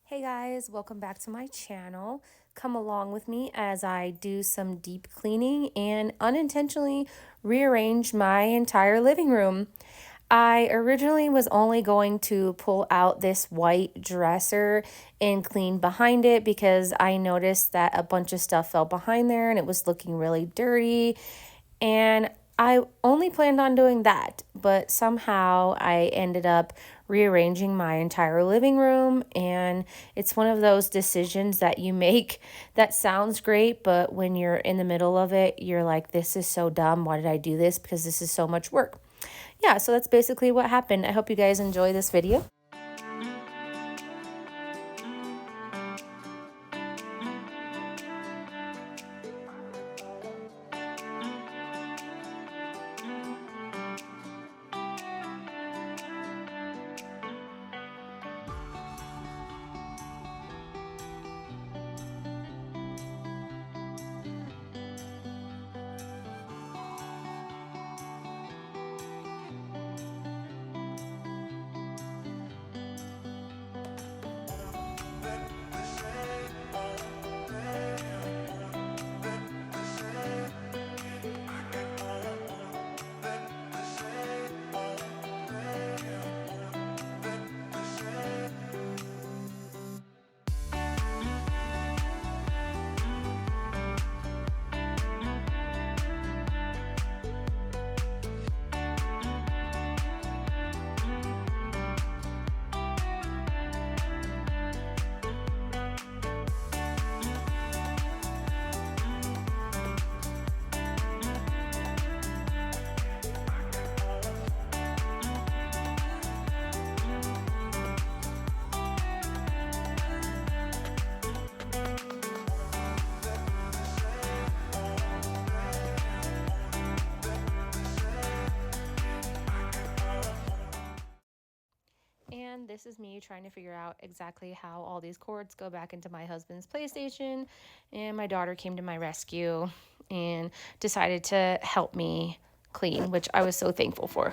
Hey guys, welcome back to my channel. Come along with me as I do some deep cleaning and unintentionally rearrange my entire living room. I originally was only going to pull out this white dresser and clean behind it because I noticed that a bunch of stuff fell behind there and it was looking really dirty. And I only planned on doing that, but somehow I ended up rearranging my entire living room. And it's one of those decisions that you make that sounds great, but when you're in the middle of it, you're like, this is so dumb. Why did I do this? Because this is so much work. Yeah, so that's basically what happened. I hope you guys enjoy this video. And this is me trying to figure out exactly how all these cords go back into my husband's PlayStation. And my daughter came to my rescue and decided to help me clean, which I was so thankful for.